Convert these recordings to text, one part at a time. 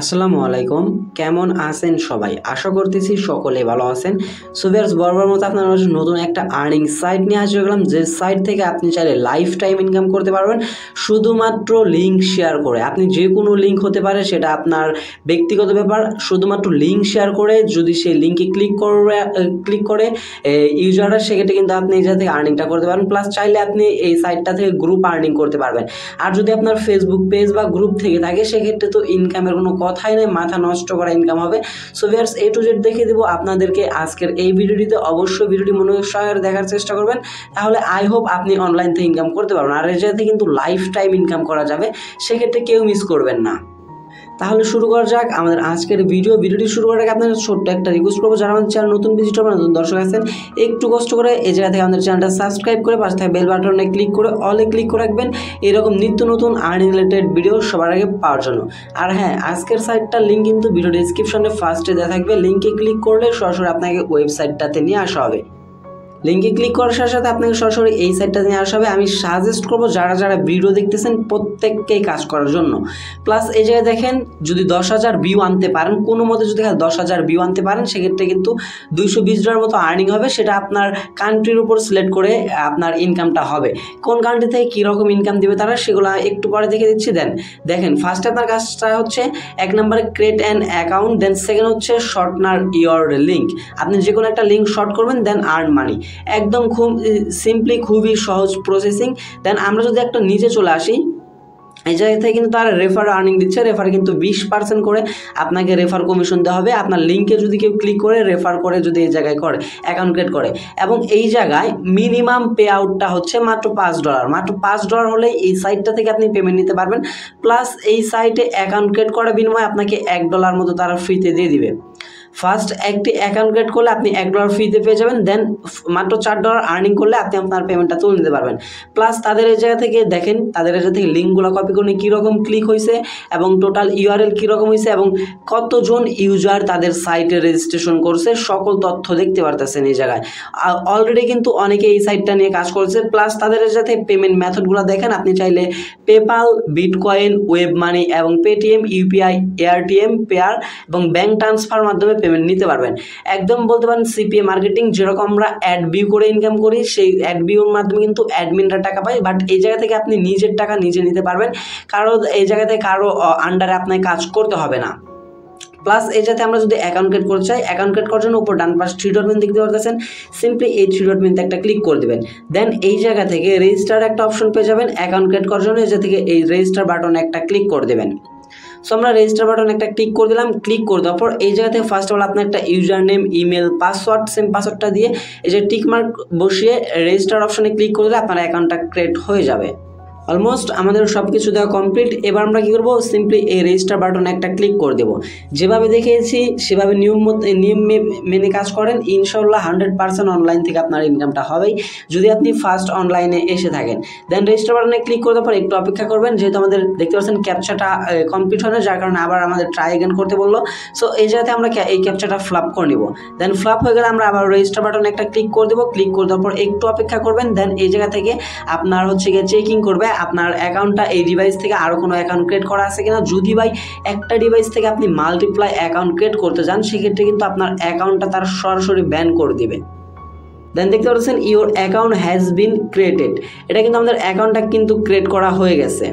আসসালামু আলাইকুম, কেমন আছেন সবাই? আশা করতেছি সকলে ভালো আছেন। সো ভিউয়ার্স, বরাবর মতো আপনার মাঝে নতুন একটা আর্নিং সাইট নিয়ে হাজির হলাম, যে সাইট থেকে আপনি চাইলে লাইফ টাইম ইনকাম করতে পারবেন শুধুমাত্র লিঙ্ক শেয়ার করে। আপনি যে কোনো লিঙ্ক হতে পারে, সেটা আপনার ব্যক্তিগত ব্যাপার। শুধুমাত্র লিঙ্ক শেয়ার করে যদি সেই লিঙ্কে ক্লিক করে ইউজাররা, সেক্ষেত্রে কিন্তু আপনি এই জায়গা থেকে আর্নিংটা করতে পারবেন। প্লাস চাইলে আপনি এই সাইটটা থেকে গ্রুপ আর্নিং করতে পারবেন। আর যদি আপনার ফেসবুক পেজ বা গ্রুপ থেকে থাকে, সেক্ষেত্রে তো ইনকামের কোনো কথাই নেই, মাথা নষ্ট করা ইনকাম হবে। So viewers, A to Z দেখিয়ে দেবো আপনাদেরকে আজকের এই ভিডিওটিতে। অবশ্যই ভিডিওটি মনোযোগ সহকারে দেখার চেষ্টা করবেন, তাহলে আই হোপ আপনি অনলাইন থেকে ইনকাম করতে পারবেন। আর এই জায়গাতে কিন্তু লাইফ টাইম ইনকাম করা যাবে, সেক্ষেত্রে কেউ মিস করবেন না। তাহলে শুরু করা যাক আমাদের আজকের ভিডিওটি শুরু করার আগে আপনাদের ছোট্ট একটা রিকোয়েস্ট করবো, যারা আমাদের চ্যানেল নতুন ভিজিটর বা নতুন দর্শক আছেন, একটু কষ্ট করে এই জায়গা থেকে আমাদের চ্যানেলটা সাবস্ক্রাইব করে পাশে থাকা বেল বাটনে ক্লিক করে অলে ক্লিক করে রাখবেন, এরকম নিত্য নতুন আর্নিং রিলেটেড ভিডিও সবার আগে পাওয়ার জন্য। আর হ্যাঁ, আজকের সাইটটার লিঙ্ক কিন্তু ভিডিও ডিসক্রিপশনে ফার্স্টে দেওয়া থাকবে। লিঙ্কে ক্লিক করলে সরাসরি আপনাকে ওয়েবসাইটটাতে নিয়ে আসা হবে। লিঙ্কে ক্লিক করার সাথে সাথে আপনাকে সরাসরি এই সাইটটা নিয়ে আসা হবে। আমি সাজেস্ট করবো যারা যারা ভিডিও দেখতেছেন প্রত্যেককেই কাজ করার জন্য। প্লাস এই জায়গায় দেখেন, যদি 10,000 ভিউ আনতে পারেন, কোনো মতে যদি 10,000 ভিউ আনতে পারেন, সেক্ষেত্রে কিন্তু $220 মতো আর্নিং হবে। সেটা আপনার কান্ট্রির উপর সিলেক্ট করে আপনার ইনকামটা হবে। কোন কান্ট্রি থেকে কীরকম ইনকাম দিবে তারা, সেগুলো একটু পরে দেখে দিচ্ছি। দেখেন, ফার্স্টে আপনার কাজটা হচ্ছে 1 নম্বরে create an account, then second হচ্ছে শর্টনার ইয়োর লিঙ্ক। আপনি যে কোনো একটা লিঙ্ক শর্ট করবেন, দেন আর্ন মানি। একদম খুব সিম্পলি, খুবই সহজ প্রসেসিং। দেন আমরা যদি একটা নিচে চলে আসি, এই জায়গা থেকে কিন্তু তারা রেফার আর্নিং দিচ্ছে। রেফার কিন্তু 20% করে আপনাকে রেফার কমিশন দেওয়া হবে। আপনার লিঙ্কে যদি কেউ ক্লিক করে রেফার করে, যদি এই জায়গায় করে অ্যাকাউন্ট ক্রিয়েট করে, এবং এই জায়গায় মিনিমাম পে আউটটা হচ্ছে মাত্র $5। মাত্র $5 হলে এই সাইটটা থেকে আপনি পেমেন্ট নিতে পারবেন। প্লাস এই সাইটে অ্যাকাউন্ট ক্রিয়েট করার বিনিময়ে আপনাকে $1 মতো তারা ফ্রিতে দিয়ে দিবে। ফার্স্ট একটি অ্যাকাউন্ট ক্রিয়েট করলে আপনি $1 ফ্রিতে পেয়ে যাবেন। দেন মাত্র $4 আর্নিং করলে আপনি আপনার পেমেন্টটা তুলে নিতে পারবেন। প্লাস তাদের এই জায়গা থেকে দেখেন, তাদের এই জায়গা থেকে লিঙ্কগুলো কপি করে কীরকম ক্লিক হয়েছে, এবং টোটাল ইউআরএল কীরকম হয়েছে, এবং কতজন ইউজার তাদের সাইটে রেজিস্ট্রেশন করছে, সকল তথ্য দেখতে পারতেছেন এই জায়গায়। অলরেডি কিন্তু অনেকে এই সাইটটা নিয়ে কাজ করছে। প্লাস তাদের এই জায়গা থেকে পেমেন্ট মেথডগুলো দেখেন, আপনি চাইলে পেপাল, বিটকয়েন, ওয়েব মানি এবং পেটিএম, ইউপিআই, এয়ারটিএম, পেয়ার এবং ব্যাঙ্ক ট্রান্সফার মাধ্যমে পেমেন্ট নিতে পারবেন। একদম বলতে পারেন সিপিএ মার্কেটিং, যেরকম আমরা অ্যাড ভিউ করে ইনকাম করি, সেই অ্যাড ভিউর মাধ্যমে কিন্তু অ্যাডমিনরা টাকা পায়। বাট এই জায়গা থেকে আপনি নিজের টাকা নিজে নিতে পারবেন, কারো এই জায়গা থেকে কারো আন্ডারে আপনাকে কাজ করতে হবে না। প্লাস এই যাতে আমরা যদি অ্যাকাউন্ট ক্রিয়েট করতে চাই, অ্যাকাউন্ট ক্রিয়েট করার জন্য উপর ডান পাশ 3 ডট মেনু দেখতে পারতেছেন। সিম্পলি এই 3 ডট মেনুতে একটা ক্লিক করে দেবেন। দেন এই জায়গা থেকে রেজিস্টার একটা অপশন পেয়ে যাবেন। অ্যাকাউন্ট ক্রিয়েট করার জন্য এই জায়গা থেকে এই রেজিস্টার বাটনে একটা ক্লিক করে দেবেন। সো আমরা রেজিস্টার বাটন একটা ক্লিক করে দিলাম। ক্লিক করে দেওয়ার পর এই জায়গা থেকে ফার্স্ট অফ অল আপনার একটা user name, email, password, same পাসওয়ার্ডটা দিয়ে এই যে টিক মার্ক বসিয়ে রেজিস্টার অপশনে ক্লিক করে দিলে আপনার অ্যাকাউন্টটা ক্রিয়েট হয়ে যাবে। অলমোস্ট আমাদের সব কিছু দেওয়া কমপ্লিট। এবার আমরা কী করবো, সিম্পলি এই রেজিস্টার বাটনে একটা ক্লিক করে দেবো। যেভাবে দেখিয়েছি সেভাবে নিয়ম মেনে কাজ করেন, ইনশাল্লাহ 100% অনলাইন থেকে আপনার ইনকামটা হবেই, যদি আপনি ফার্স্ট অনলাইনে এসে থাকেন। দেন রেজিস্টার বাটনে ক্লিক করে দেওয়ার পর একটু অপেক্ষা করবেন, যেহেতু আমাদের দেখতে পাচ্ছেন ক্যাপচাটা কমপ্লিট হয় না, যার কারণে আবার আমাদের ট্রাই এগেন করতে বললো। সো এই জায়গাতে আমরা এই ক্যাপচাটা ফ্লাপ করে নিব। দেন ফ্লাপ হয়ে গেলে আমরা আবার রেজিস্টার বাটনে একটা ক্লিক করে দেবো। ক্লিক করে দেওয়ার পর একটু অপেক্ষা করবেন। দেন এই জায়গা থেকে আপনার হচ্ছে গিয়ে চেকিং করবে আপনার অ্যাকাউন্টটা এই ডিভাইস থেকে আরও কোনো অ্যাকাউন্ট ক্রিয়েট করা আছে কিনা। যদি ভাই একটা ডিভাইস থেকে আপনি মাল্টিপ্লাই অ্যাকাউন্ট ক্রিয়েট করতে যান, সেক্ষেত্রে কিন্তু আপনার অ্যাকাউন্টটা তার সরাসরি ব্যান করে দিবে। দেন দেখতে পাচ্ছেন your account has been created, এটা কিন্তু আমাদের অ্যাকাউন্টটা কিন্তু ক্রিয়েট করা হয়ে গেছে।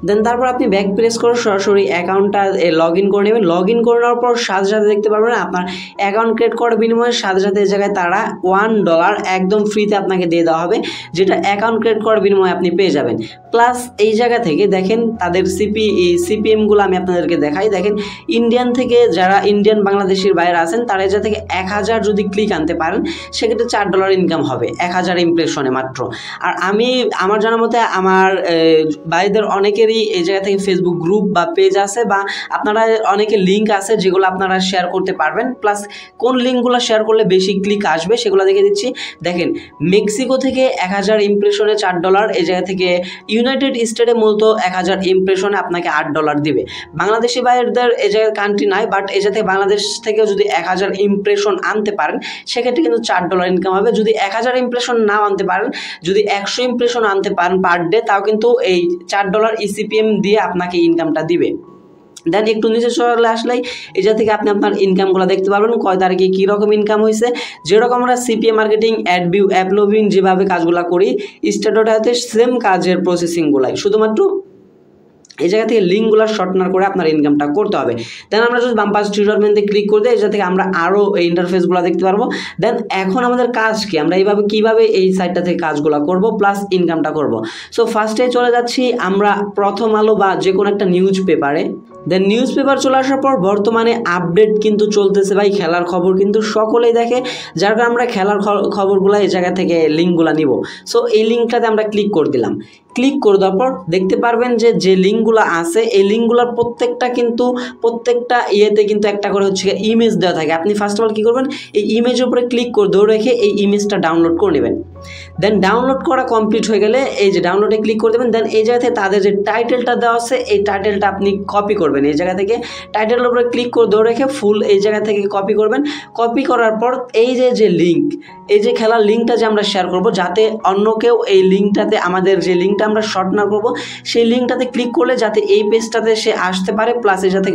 দেন তারপর আপনি ব্যাক প্রেস করে সরাসরি অ্যাকাউন্টটা লগ ইন করে নেবেন। লগ ইন করে নেওয়ার পর সাথে সাথে দেখতে পারবেন আপনার অ্যাকাউন্ট ক্রিয়েট করার বিনিময়ে সাথে সাথে এই জায়গায় তারা $1 একদম ফ্রিতে আপনাকে দিয়ে দেওয়া হবে, যেটা অ্যাকাউন্ট ক্রিয়েট করার বিনিময়ে আপনি পেয়ে যাবেন। প্লাস এই জায়গা থেকে দেখেন তাদের সিপিএমগুলো আমি আপনাদেরকে দেখাই। দেখেন, ইন্ডিয়ান থেকে যারা ইন্ডিয়ান বাংলাদেশের বাইরে আছেন, তারা এই জায়গা থেকে 1000 যদি ক্লিক আনতে পারেন, সেক্ষেত্রে $4 ইনকাম হবে 1000 ইমপ্রেশনে মাত্র। আর আমার জানার মতে আমার ভাইদের অনেকেরই এই জায়গা থেকে ফেসবুক গ্রুপ বা পেজ আছে, বা আপনারা অনেকে লিঙ্ক আছে যেগুলো আপনারা শেয়ার করতে পারবেন। প্লাস কোন লিঙ্কগুলো শেয়ার করলে বেশি ক্লিক আসবে সেগুলো দেখে দিচ্ছি। দেখেন, মেক্সিকো থেকে 1000 ইমপ্রেশনে $4, এই জায়গা থেকে ইউনাইটেড স্টেটে মূলত 1000 ইমপ্রেশনে আপনাকে $8 দিবে। বাংলাদেশি ভাইদের এই জায়গায় কান্ট্রি নাই, বাট এই জায়গা থেকে বাংলাদেশ থেকেও যদি 1000 ইমপ্রেশন আনতে পারেন, সেক্ষেত্রে কিন্তু $4 ইনকাম হবে। যদি 1000 ইমপ্রেশন নাও আনতে পারেন, যদি 100 ইমপ্রেশন আনতে পারেন পার ডে, তাও কিন্তু এই $4 ইসিপিএম দিয়ে আপনাকে ইনকামটা দিবে। দেন একটু নিচে চলে আসলেই এটা থেকে আপনি আপনার ইনকামগুলো দেখতে পারবেন, কয় তারিখে কী রকম ইনকাম হয়েছে। যেরকম আমরা CPA marketing, add view, app lobbying যেভাবে কাজগুলো করি স্টার্টটাতে সেম কাজের প্রসেসিংগুলাই, শুধুমাত্র এই জায়গা থেকে লিঙ্কগুলো শর্টনার করে আপনার ইনকামটা করতে হবে। দেন আমরা যদি বাম পাশে টিউটোরিয়াল মেনুতে ক্লিক করে দিই, এই জায়গা থেকে আমরা আরও এই ইন্টারফেসগুলো দেখতে পারবো। দেন এখন আমাদের কাজ কি, আমরা এইভাবে কীভাবে এই সাইটটা থেকে কাজগুলো করব প্লাস ইনকামটা করব। সো ফার্স্টে চলে যাচ্ছি আমরা প্রথম আলো বা যে কোনো একটা নিউজ পেপারে। দেন নিউজ পেপার চলে আসার পর বর্তমানে আপডেট কিন্তু চলতেছে ভাই, খেলার খবর কিন্তু সকলেই দেখে, যার কারণে আমরা খেলার খবরগুলো এই জায়গা থেকে লিঙ্কগুলো নিব। সো এই লিঙ্কটাতে আমরা ক্লিক করে দিলাম। ক্লিক করে দেওয়ার পর দেখতে পারবেন যে লিঙ্কগুলো আছে এই লিঙ্কগুলোর প্রত্যেকটা ইয়েতে কিন্তু একটা করে হচ্ছে ইমেজ দেওয়া থাকে। আপনি ফার্স্ট অফ অল কী করবেন, এই ইমেজের উপরে ক্লিক করে ধরে রেখে এই ইমেজটা ডাউনলোড করে নেবেন। দেন ডাউনলোড করা কমপ্লিট হয়ে গেলে এই যে ডাউনলোডে ক্লিক করে দেবেন। দেন এই জায়গা থেকে তাদের যে টাইটেলটা দেওয়া আছে এই টাইটেলটা আপনি কপি করবেন। এই জায়গা থেকে টাইটেলের উপরে ক্লিক করে ধরে রেখে ফুল এই জায়গা থেকে কপি করবেন। কপি করার পর এই যে লিঙ্ক, এই যে খেলার লিঙ্কটা যে আমরা শেয়ার করব, যাতে অন্য কেউ এই লিঙ্কটাতে আমাদের যে লিঙ্কটা আমরা শর্টনার করব সেই লিঙ্কটাতে ক্লিক করলে যাতে এই পেজটাতে সে আসতে পারে, প্লাস এই যাতে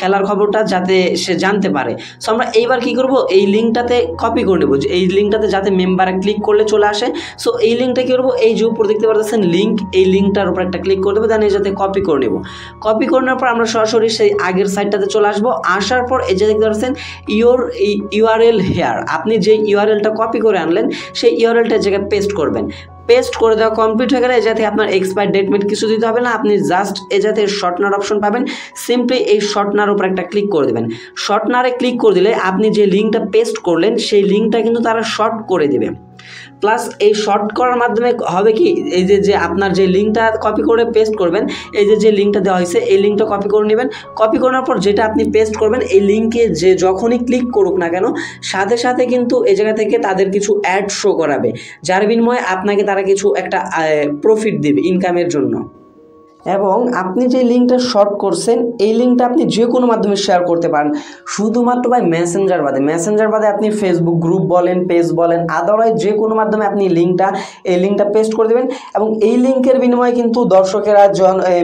খেলার খবরটা যাতে সে জানতে পারে। সো আমরা এইবার কি করব, এই লিঙ্কটাতে কপি করে নেব, এই লিঙ্কটাতে যাতে মেম্বারে ক্লিক করলে চলে আসে। সো এই লিঙ্কটা কী করবো, এই যে উপর দেখতে পাচ্ছেন লিঙ্ক, এই লিঙ্কটার উপর একটা ক্লিক করে দেবো। দেন এই যাতে কপি করে নেব। কপি করে নেওয়ার পর আমরা সরাসরি সেই আগের সাইটটাতে চলে আসবো। আসার পর এই যে দেখতে পাচ্ছেন ইউআরএল হেয়ার, আপনি যে ইউআরএলটা কপি করে আনলেন সেই ইউআরএলটা জায়গায় পেস্ট করবেন। পেস্ট করে দেওয়া কমপ্লিট হয়ে গেলে যাতে আপনার এক্সপায়ার ডেটমেন্ট কিছু দিতে হবে না, আপনি জাস্ট এই যাতে শর্টনার অপশন পাবেন, সিম্পলি এই শর্টনার উপর একটা ক্লিক করে দেবেন। শর্টনারে ক্লিক করে দিলে আপনি যে লিঙ্কটা পেস্ট করলেন সেই লিঙ্কটা কিন্তু তারা শর্ট করে দেবে। প্লাস এই শর্ট করার মাধ্যমে হবে কি, এই যে আপনার যে লিঙ্কটা কপি করে পেস্ট করবেন, এই যে লিঙ্কটা দেওয়া হয়েছে এই লিঙ্কটা কপি করে নেবেন। কপি করার পর যেটা আপনি পেস্ট করবেন এই লিঙ্কে যে যখনই ক্লিক করুক না কেন সাথে সাথে কিন্তু এই জায়গা থেকে তাদের কিছু অ্যাড শো করাবে, যার বিনিময়ে আপনাকে তারা কিছু একটা প্রফিট দেবে ইনকামের জন্য। এবং আপনি যে লিঙ্কটা শর্ট করছেন এই লিঙ্কটা আপনি যে কোনো মাধ্যমে শেয়ার করতে পারেন, শুধুমাত্র ভাই মেসেঞ্জার বাদে আপনি ফেসবুক গ্রুপ বলেন, পেজ বলেন, আদারওয়াইজ যে কোনো মাধ্যমে আপনি এই লিঙ্কটা পেস্ট করে দেবেন। এবং এই লিঙ্কের বিনিময়ে কিন্তু দর্শকেরা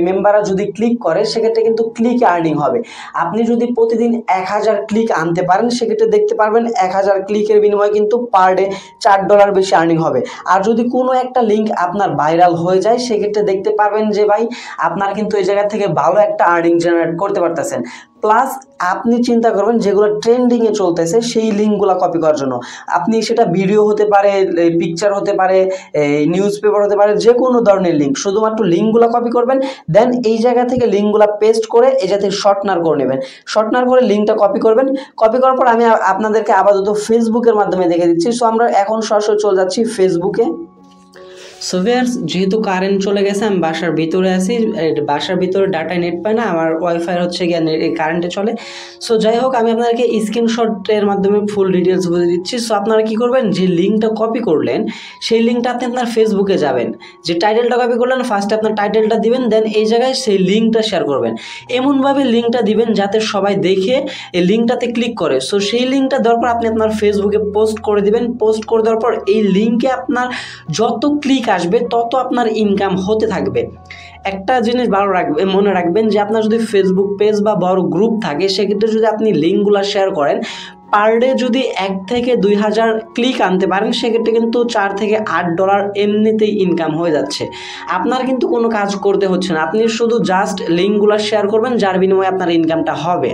মেম্বাররা যদি ক্লিক করে সেক্ষেত্রে কিন্তু ক্লিক আর্নিং হবে। আপনি যদি প্রতিদিন 1000 ক্লিক আনতে পারেন সেক্ষেত্রে দেখতে পারবেন 1000 ক্লিকের বিনিময়ে কিন্তু পার ডে $4 বেশি আর্নিং হবে। আর যদি কোনো একটা লিঙ্ক আপনার ভাইরাল হয়ে যায় সেক্ষেত্রে দেখতে পারবেন যে ভাই আপনার কিন্তু এই জায়গা থেকে ভালো একটা আর্নিং জেনারেট করতে পারতেছেন। প্লাস আপনি চিন্তা করবেন যেগুলো ট্রেন্ডিংয়ে চলতেছে সেই লিঙ্কগুলো কপি করার জন্য, আপনি সেটা ভিডিও হতে পারে, পিকচার হতে পারে, নিউজ পেপার হতে পারে, যে কোনো ধরনের লিঙ্ক, শুধুমাত্র লিঙ্কগুলো কপি করবেন। দেন এই জায়গা থেকে লিঙ্কগুলো পেস্ট করে এই জায়গা থেকে শর্টনার করে নেবেন। শর্টনার করে লিঙ্কটা কপি করবেন। কপি করার পর আমি আপনাদেরকে আপাতত ফেসবুকের মাধ্যমে দেখে দিচ্ছি। সো আমরা এখন সরাসরি চলে যাচ্ছি ফেসবুকে। সো ভিউয়ার্স, যেহেতু কারেন্ট চলে গেছে আমি বাসার ভিতরে আছি, বাসার ভিতরে ডাটা নেট পায় না, আমার ওয়াইফাই হচ্ছে গিয়ে কারেন্টে চলে। সো যাই হোক আমি আপনাদেরকে স্ক্রিনশটের মাধ্যমে ফুল ডিটেলস বুঝে দিচ্ছি। সো আপনারা কী করবেন, যে লিঙ্কটা কপি করলেন সেই লিঙ্কটা আপনি আপনার ফেসবুকে যাবেন, যে টাইটেলটা কপি করলেন ফার্স্টে আপনার টাইটেলটা দিবেন, দেন এই জায়গায় সেই লিঙ্কটা শেয়ার করবেন। এমনভাবে লিঙ্কটা দিবেন যাতে সবাই দেখে এই লিঙ্কটাতে ক্লিক করে। সো সেই লিঙ্কটা দেওয়ার পর আপনি আপনার ফেসবুকে পোস্ট করে দিবেন। পোস্ট করে দেওয়ার পর এই লিঙ্কে আপনার যত ক্লিক আসবে তত আপনার ইনকাম হতে থাকবে। একটা জিনিস মনে রাখবেন যে আপনার যদি ফেসবুক পেজ বা বড় গ্রুপ থাকে সেক্ষেত্রে যদি আপনি লিঙ্কগুলো শেয়ার করেন, পার ডে যদি 1 থেকে 2000 ক্লিক আনতে পারেন সেক্ষেত্রে কিন্তু $4 থেকে $8 এমনিতেই ইনকাম হয়ে যাচ্ছে। আপনার কিন্তু কোনো কাজ করতে হচ্ছে না, আপনি শুধু জাস্ট লিঙ্কগুলো শেয়ার করবেন, যার বিনিময়ে আপনার ইনকামটা হবে।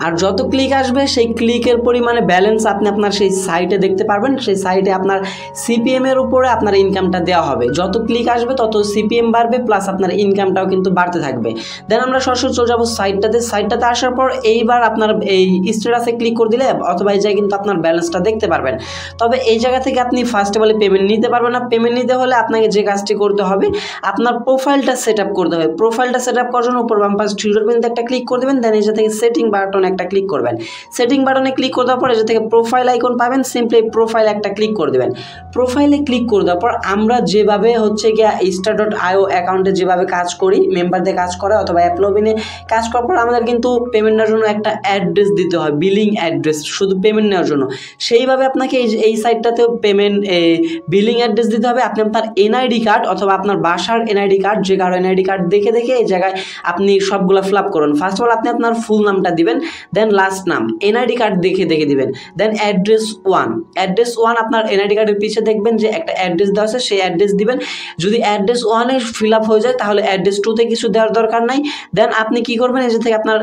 আর যত ক্লিক আসবে সেই ক্লিকের পরিমাণে ব্যালেন্স আপনি আপনার সেই সাইটে দেখতে পারবেন। সেই সাইটে আপনার সিপিএম এর উপরে আপনার ইনকামটা দেওয়া হবে, যত ক্লিক আসবে তত সিপিএম বাড়বে, প্লাস আপনার ইনকামটাও কিন্তু বাড়তে থাকবে। দেন আমরা সরাসরি চলে যাবো সাইটটাতে আসার পর এইবার আপনার এই স্ট্যাটাসে ক্লিক করে দিলে অথবা এই জায়গায় কিন্তু আপনার ব্যালেন্সটা দেখতে পারবেন। তবে এই জায়গা থেকে আপনি ফার্স্ট অফ অল পেমেন্ট নিতে পারবেন না। পেমেন্ট নিতে হলে আপনাকে যে কাজটি করতে হবে, আপনার প্রোফাইলটা সেট আপ করতে হবে। প্রোফাইলটা সেট আপ করার জন্য উপর বাম পাশে থ্রি ডট মেনুতে একটা ক্লিক করে দেবেন। দেন এই জায়গা থেকে সেটিং বা বাটনে একটা ক্লিক করবেন। সেটিং বাটনে ক্লিক করে দেওয়ার পর এখান থেকে প্রোফাইল আইকন পাবেন, সিম্পলি প্রোফাইল একটা ক্লিক করে দেবেন। প্রোফাইলে ক্লিক করে দেওয়ার পর আমরা যেভাবে হচ্ছে গিয়া star.io অ্যাকাউন্টে যেভাবে কাজ করি, মেম্বারদের কাজ করে অথবা অ্যাপ লবিনে কাজ করার পর আমাদের কিন্তু পেমেন্টের জন্য একটা অ্যাড্রেস দিতে হয়, বিলিং অ্যাড্রেস শুধু পেমেন্ট নেওয়ার জন্য। সেইভাবে আপনাকে এই সাইটটাতেও পেমেন্ট বিলিং অ্যাড্রেস দিতে হবে। আপনি আপনার এনআইডি কার্ড অথবা আপনার বাসার এনআইডি কার্ড, যে কারো এনআইডি কার্ড দেখে এই জায়গায় আপনি সবগুলো ফিল আপ করুন। ফার্স্ট অফ অল আপনি আপনার ফুল নামটা দিবেন, দেন লাস্ট নাম, এনআইডি কার্ড দেখে দিবেন, দেন অ্যাড্রেস 1 আপনার এনআইডি কার্ডের পিছে দেখবেন যে একটা অ্যাড্রেস দেওয়া আছে, সেই অ্যাড্রেস দিবেন। যদি অ্যাড্রেস 1 ফিল আপ হয়ে যায় তাহলে অ্যাড্রেস 2 তে কিছু দেওয়ার দরকার নাই। দেন আপনি কি করবেন, এই থেকে আপনার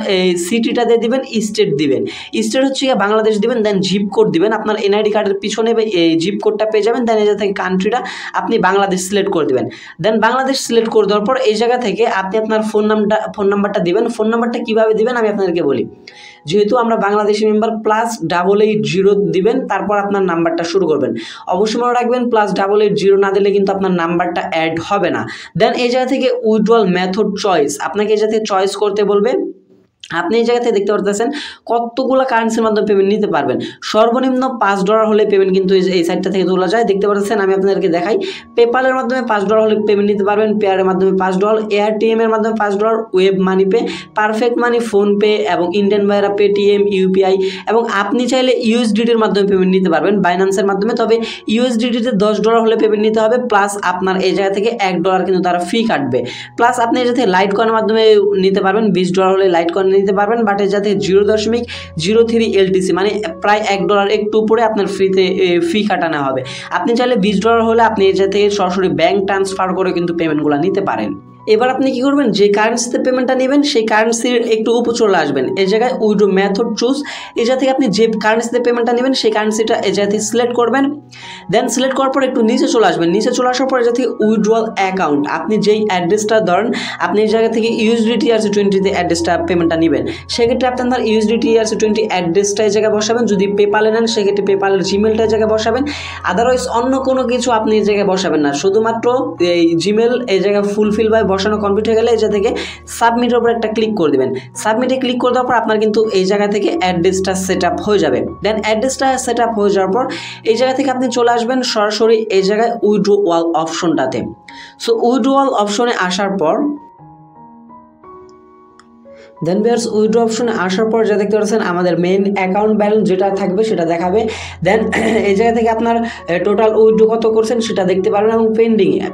সিটিটা দিয়ে দিবেন, স্টেট দিবেন, স্টেট হচ্ছে বাংলাদেশ দিবেন, দেন জিপ কোড দিবেন। আপনার এনআইডি কার্ডের পিছনে এই জিপ কোডটা পেয়ে যাবেন। দেন এই থেকে কান্ট্রিটা আপনি বাংলাদেশ সিলেক্ট করে দিবেন। দেন বাংলাদেশ সিলেক্ট করে দেওয়ার পর এই জায়গা থেকে আপনি আপনার ফোন নাম্বারটা দিবেন। ফোন নাম্বারটা কিভাবে দিবেন আমি আপনাদেরকে বলি। যেহেতু আমরা বাংলাদেশি মেম্বার, +880 দিবেন, তারপর আপনার নাম্বারটা শুরু করবেন। অবশ্যই মনে রাখবেন +880 না দিলে কিন্তু আপনার নাম্বারটা অ্যাড হবে না। দেন এই জায়গা থেকে উইথড্রয়াল মেথড চয়েস, আপনাকে এই জায়গা থেকে চয়েস করতে বলবে। আপনি এই জায়গাতে দেখতে পারতেছেন কতগুলো কারেন্সির মাধ্যমে পেমেন্ট নিতে পারবেন। সর্বনিম্ন $5 হলে পেমেন্ট কিন্তু এই সাইটটা থেকে তোলা যায়। দেখতে পাচ্ছেন, আমি আপনাদেরকে দেখাই। পেপালের মাধ্যমে $5 হলে পেমেন্ট নিতে পারবেন, পেয়ারের মাধ্যমে $5, এয়ারটিএম এর মাধ্যমে $5, ওয়েব মানি পে, পারফেক্ট মানি, ফোনপে এবং ইন্ডিয়ান ভাইরা পেটিএম, ইউপিআই এবং আপনি চাইলে ইউএসডিটির মাধ্যমে পেমেন্ট নিতে পারবেন, বাইন্যান্সের মাধ্যমে। তবে ইউএসডিটিতে $10 হলে পেমেন্ট নিতে হবে, প্লাস আপনার এই জায়গা থেকে $1 কিন্তু তারা ফি কাটবে। প্লাস আপনি এই জায়গা থেকে লাইট কয়েনের মাধ্যমে নিতে পারবেন, $20 হলে লাইট কয়েন নিতে পারবেন, বাট এর যাতে 0.03 LTC মানে প্রায় $1 একটু উপরে আপনার ফ্রিতে ফি কাটানো হবে। আপনি চাইলে $20 হলে আপনি এর যাতে সরাসরি ব্যাংক ট্রান্সফার করে কিন্তু পেমেন্টগুলো নিতে পারেন। এবার আপনি কি করবেন, যে কারেন্সিতে পেমেন্টটা নেবেন সেই কারেন্সির একটু উপর চলে আসবেন। এই জায়গায় উইথড্র মেথড চুজ, এই জায়গা থেকে আপনি যে কারেন্সিতে পেমেন্টটা নেবেন সেই কারেন্সিটা এই জায়গা থেকে সিলেক্ট করবেন। দেন সিলেক্ট করার পর একটু নিচে চলে আসবেন। নিচে চলে আসার পর এই জায়গা থেকে উইথড্রয়াল অ্যাকাউন্ট, আপনি যেই অ্যাড্রেসটা ধরেন আপনি এই জায়গা থেকে USDT ERC20 অ্যাড্রেসটা পেমেন্টটা নেবেন, সেক্ষেত্রে আপনি আপনার USDT ERC20 অ্যাড্রেসটা এই জায়গায় বসাবেন। যদি পেপালে নেন সেক্ষেত্রে পেপালের জিমেলটা এই জায়গায় বসাবেন। আদারওয়াইজ অন্য কোনো কিছু আপনি এই জায়গায় বসাবেন না, শুধুমাত্র এই জিমেল এই জায়গায় ফুলফিল বা বসানো কমপ্লিট হয়ে গেলে এই জায়গা থেকে সাবমিটের উপর একটা ক্লিক করে দেবেন। সাবমিটে ক্লিক করে দেওয়ার পর আপনার কিন্তু এই জায়গা থেকে অ্যাড্রেসটা সেট আপ হয়ে যাবে। দেন অ্যাড্রেসটা সেট আপ হয়ে যাওয়ার পর এই জায়গা থেকে আপনি চলে আসবেন সরাসরি এই জায়গায় উইথড্রয়াল অপশনটাতে। সো উইথড্রয়াল অপশনে আসার পর দেন ভিউয়ার্স উইথড্র অপশনে আসার পর যা দেখতে পাচ্ছেন আমাদের মেইন অ্যাকাউন্ট ব্যালেন্স যেটা থাকবে সেটা দেখাবে। দেন এই জায়গা থেকে আপনার টোটাল উইথড্র কত করছেন সেটা দেখতে পারবেন। এবং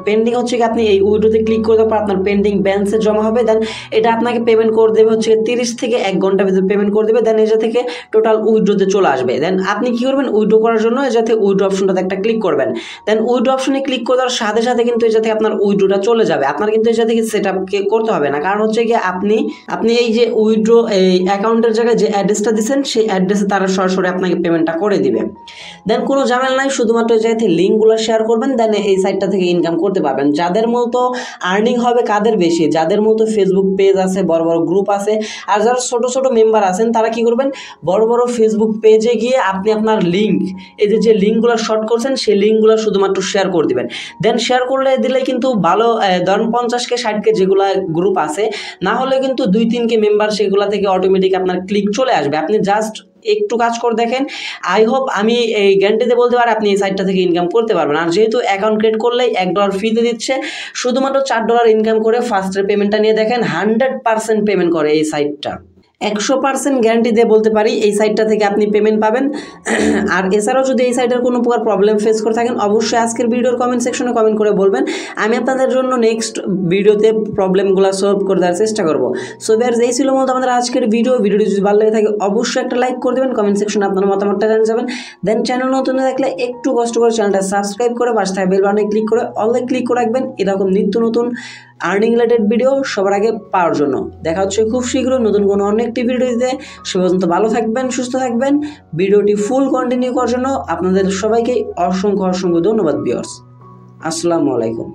পেন্ডিং হচ্ছে কি আপনি এই উইথড্রোতে ক্লিক করে দেওয়ার পর আপনার পেন্ডিং ব্যালেন্সে জমা হবে। দেন এটা আপনাকে পেমেন্ট করে দেবে হচ্ছে 30 থেকে 1 ঘন্টার ভিতরে পেমেন্ট করে দেবে। দেন এই জায়গা থেকে টোটাল উইথড্রোতে চলে আসবে। দেন আপনি কি করবেন, উইথড্র করার জন্য এই যাতে উইথড্র অপশনটাতে একটা ক্লিক করবেন। দেন উইথড্র অপশনে ক্লিক করে দেওয়ার সাথে সাথে কিন্তু এই জায়গা থেকে আপনার উইথড্রোটা চলে যাবে। আপনার কিন্তু এই জায়গা থেকে সেট আপ করতে হবে না, কারণ হচ্ছে কি আপনি এই যে উইথড্র এই অ্যাকাউন্টের জায়গায় যে অ্যাড্রেসটা দিচ্ছেন সেই অ্যাড্রেসে তারা সরাসরি আপনাকে পেমেন্টটা করে দিবে। দেন কোনো ঝামেলা নাই, শুধুমাত্র এই জায়গা থেকে লিঙ্কগুলো শেয়ার করবেন, দেন এই সাইটটা থেকে ইনকাম করতে পারবেন। যাদের মতো আর্নিং হবে কাদের বেশি, যাদের মতো ফেসবুক পেজ আছে, বড় বড় গ্রুপ আছে, আর যারা ছোট ছোট মেম্বার আছেন তারা কি করবেন, বড় বড় ফেসবুক পেজে গিয়ে আপনি আপনার লিঙ্ক, এই যে লিঙ্কগুলো শর্ট করছেন সেই লিঙ্কগুলো শুধুমাত্র শেয়ার করে দিবেন। দেন শেয়ার করলে দিলে কিন্তু ভালো, ধরুন 50K 60K যেগুলো গ্রুপ আছে, না হলে কিন্তু 2-3K মেম্বার সেগুলো থেকে অটোমেটিক আপনার ক্লিক চলে আসবে। আপনি জাস্ট একটু কাজ করে দেখেন, আই হোপ আমি এই গ্যারান্টিতে বলতে পারি আপনি এই সাইটটা থেকে ইনকাম করতে পারবেন। আর যেহেতু অ্যাকাউন্ট ক্রিয়েট করলেই $1 ফিতে দিচ্ছে, শুধুমাত্র $4 ইনকাম করে ফার্স্টের পেমেন্টটা নিয়ে দেখেন 100% পেমেন্ট করে এই সাইটটা। 100% গ্যারান্টি দিয়ে বলতে পারি এই সাইটটা থেকে আপনি পেমেন্ট পাবেন। আর এছাড়াও যদি এই সাইটের কোনো প্রকার প্রবলেম ফেস করে থাকেন অবশ্যই আজকের ভিডিওর কমেন্ট সেকশনে কমেন্ট করে বলবেন, আমি আপনাদের জন্য নেক্সট ভিডিওতে প্রবলেমগুলো সলভ করে দেওয়ার চেষ্টা করব। সো ভিউয়ার্স এই ছিল মূলত আমাদের আজকের ভিডিওটি যদি ভালো লেগে থাকে অবশ্যই একটা লাইক করে দেবেন, কমেন্ট সেকশনে আপনার মতামতটা জানিয়ে যাবেন। দেন চ্যানেল নতুন থাকলে একটু কষ্ট করে চ্যানেলটা সাবস্ক্রাইব করে পাশে থাকা বেল বাটনে ক্লিক করে অলে ক্লিক করে রাখবেন এরকম নিত্য নতুন আর্নিং রিলেটেড ভিডিও সবার আগে পাওয়ার জন্য। দেখা হচ্ছে খুব শীঘ্রই নতুন কোনো অন্য একটি ভিডিওতে। সে পর্যন্ত ভালো থাকবেন, সুস্থ থাকবেন। ভিডিওটি ফুল কন্টিনিউ করার জন্য আপনাদের সবাইকে অসংখ্য ধন্যবাদ ভিউয়ার্স। আসসালামু আলাইকুম।